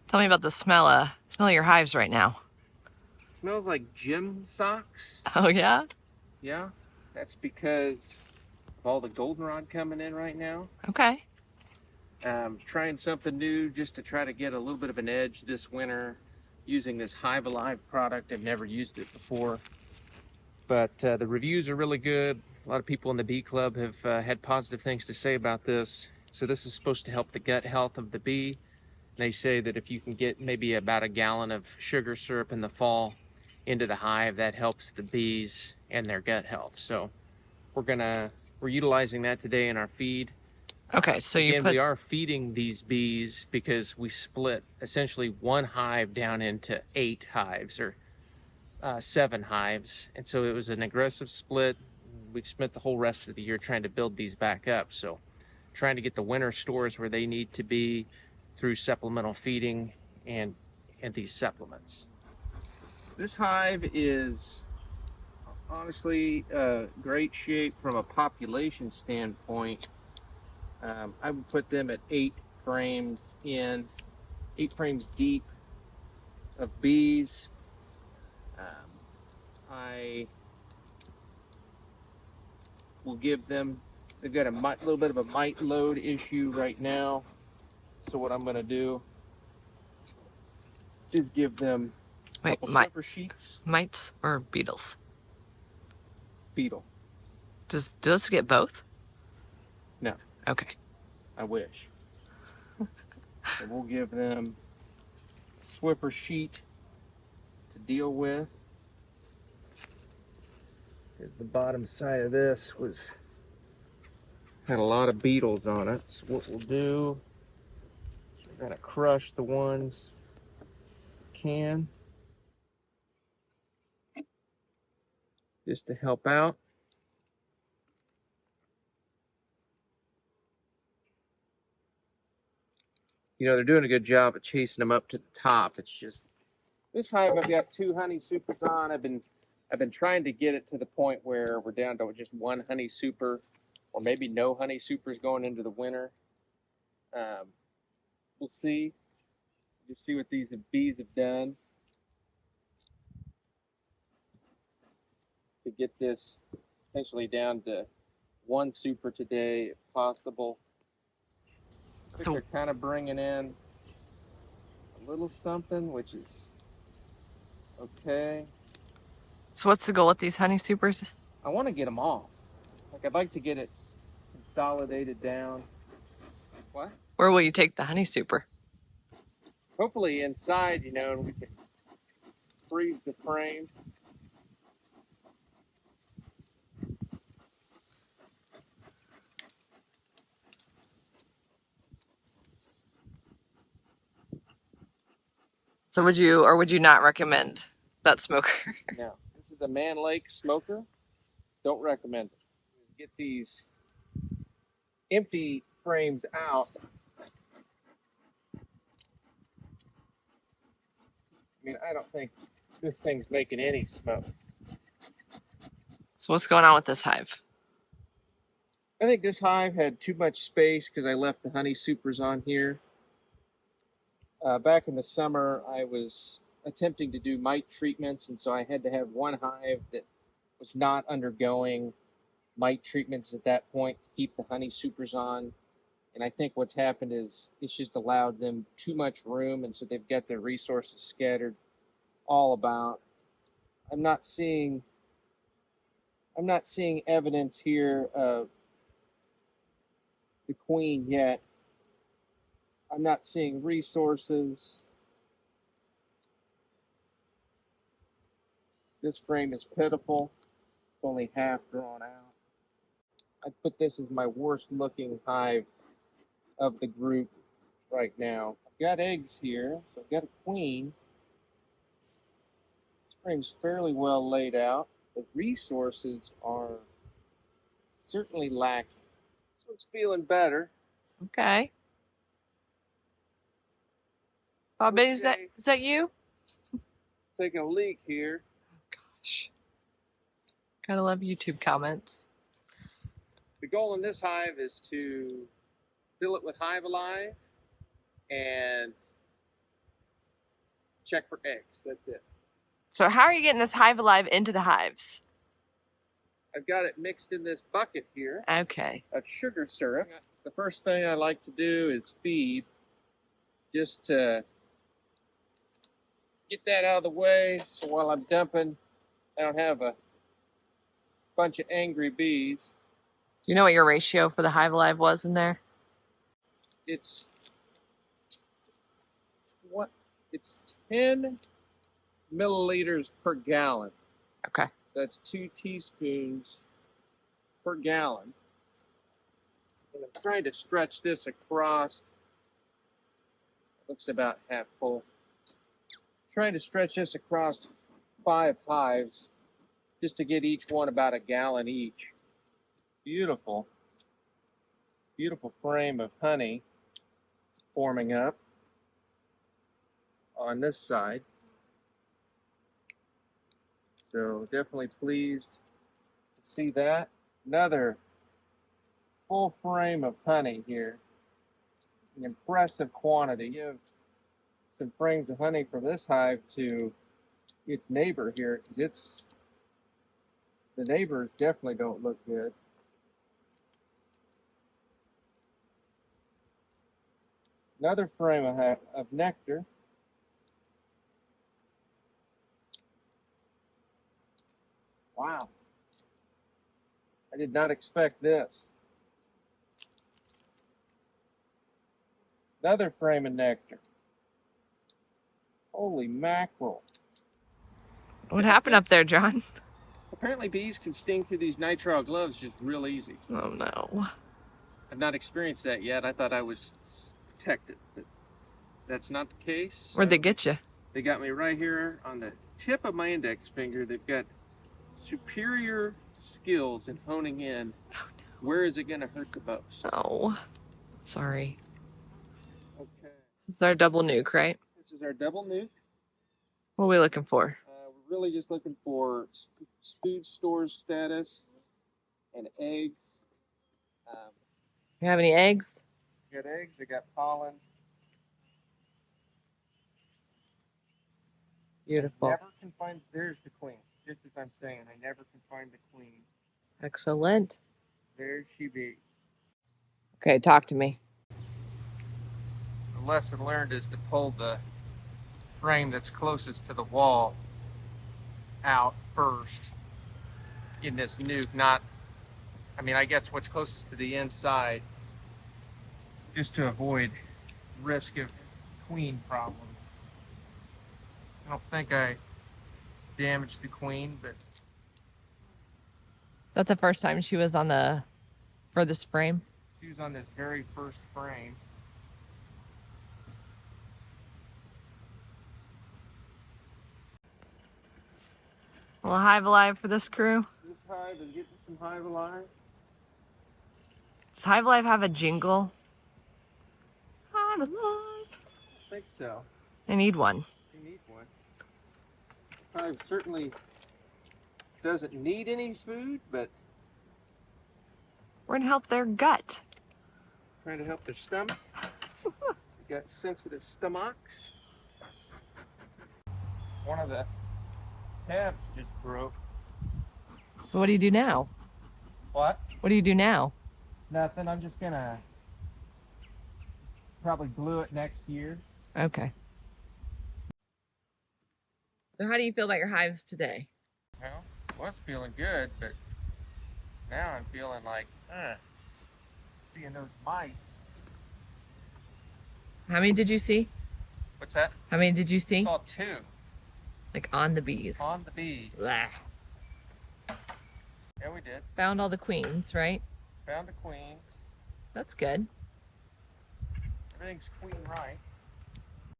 Tell me about the smell of your hives right now. Smells like gym socks. Oh yeah? Yeah, that's because of all the goldenrod coming in right now. Okay. Trying something new just to try to get a little bit of an edge this winter using this Hive Alive product. I've never used it before, but the reviews are really good. A lot of people in the bee club have had positive things to say about this. So this is supposed to help the gut health of the bee. They say that if you can get maybe about a gallon of sugar syrup in the fall into the hive, that helps the bees and their gut health. So we're utilizing that today in our feed. Okay, so you Again, put... we are feeding these bees because we split essentially one hive down into 8 hives or 7 hives. And so it was an aggressive split. We spent the whole rest of the year trying to build these back up. So trying to get the winter stores where they need to be through supplemental feeding and these supplements. This hive is honestly great shape from a population standpoint. I would put them at 8 frames deep of bees. I will give them, they've got a little bit of a mite load issue right now. So what I'm going to do is give them a couple swiffer sheets. Mites or beetles? Beetle. Do those get both? No. Okay. I wish. So we'll give them a Swiffer sheet to deal with. Because the bottom side of this had a lot of beetles on it. So what we'll do is we're going to crush the ones we can just to help out. You know, they're doing a good job of chasing them up to the top. It's just, this hive I've got 2 honey supers on. I've been trying to get it to the point where we're down to just 1 honey super, or maybe no honey supers going into the winter. We'll see. Just see what these bees have done to get this essentially down to 1 super today, if possible. So they're kind of bringing in a little something, which is okay. So what's the goal with these honey supers? I want to get them off. Like, I'd like to get it consolidated down. What? Where will you take the honey super? Hopefully inside, you know, and we can freeze the frame. So would you or would you not recommend that smoker? No, this is a Man Lake smoker. Don't recommend it. Get these empty frames out. I mean, I don't think this thing's making any smoke. So what's going on with this hive? I think this hive had too much space because I left the honey supers on here. Back in the summer, I was attempting to do mite treatments, and so I had to have one hive that was not undergoing mite treatments at that point to keep the honey supers on. And I think what's happened is it's just allowed them too much room, and so they've got their resources scattered all about. I'm not seeing evidence here of the queen yet. I'm not seeing resources. This frame is pitiful. It's only half drawn out. I'd put this as my worst looking hive of the group right now. I've got eggs here, so I've got a queen. This frame's fairly well laid out. The resources are certainly lacking. This one's feeling better. Okay. Bob, is that you? Taking a leak here. Gosh. Gotta love YouTube comments. The goal in this hive is to fill it with Hive Alive and check for eggs. That's it. So how are you getting this hive alive into the hives? I've got it mixed in this bucket here Okay. of sugar syrup. The first thing I like to do is feed, just to get that out of the way, so while I'm dumping, I don't have a bunch of angry bees. Do you know what your ratio for the hive alive was in there? It's 10 milliliters per gallon. Okay. That's 2 teaspoons per gallon. And I'm trying to stretch this across. Looks about half full. Trying to stretch this across 5 hives, just to get each one about a gallon each. Beautiful, beautiful frame of honey forming up on this side. So definitely pleased to see that. Another full frame of honey here. An impressive quantity. Give some frames of honey from this hive to its neighbor here, because the neighbors definitely don't look good. Another frame of nectar. Wow. I did not expect this. Another frame of nectar. Holy mackerel. What happened up there, John? Apparently bees can sting through these nitrile gloves just real easy. Oh no. I've not experienced that yet. I thought I was protected, but that's not the case. Where'd they get you? They got me right here on the tip of my index finger. They've got superior skills in honing in. Where is it going to hurt the most? Oh, sorry. Okay. This is our double nuke, right? This is our double nuke. What are we looking for? We're really just looking for food storage status and eggs. You have any eggs? I got eggs, I got pollen. Beautiful. Never can find, there's the queen. Just as I'm saying, I never can find the queen. Excellent. There she be. Okay, talk to me. The lesson learned is to pull the frame that's closest to the wall out first in this nuke, not, I mean, I guess what's closest to the inside, just to avoid risk of queen problems. I don't think I damaged the queen, but Is that the first time she was on the furthest frame? she was on this very first frame. A little hive alive for this crew. This hive is getting some hive alive. Does hive alive have a jingle? Hive alive. I think so. They need one. You need one. Hive certainly doesn't need any food, but We're gonna help their gut. trying to help their stomach. They got sensitive stomachs. One of the tabs just broke. So what do you do now? What? What do you do now? Nothing. I'm just gonna probably glue it next year. Okay. So how do you feel about your hives today? Well, was feeling good, but now I'm feeling like, seeing those mice. How many did you see? What's that? How many did you see? I saw 2 Like on the bees. on the bees. Blah. Yeah, we did. Found all the queens, right? Found the queens. That's good. Everything's queen right.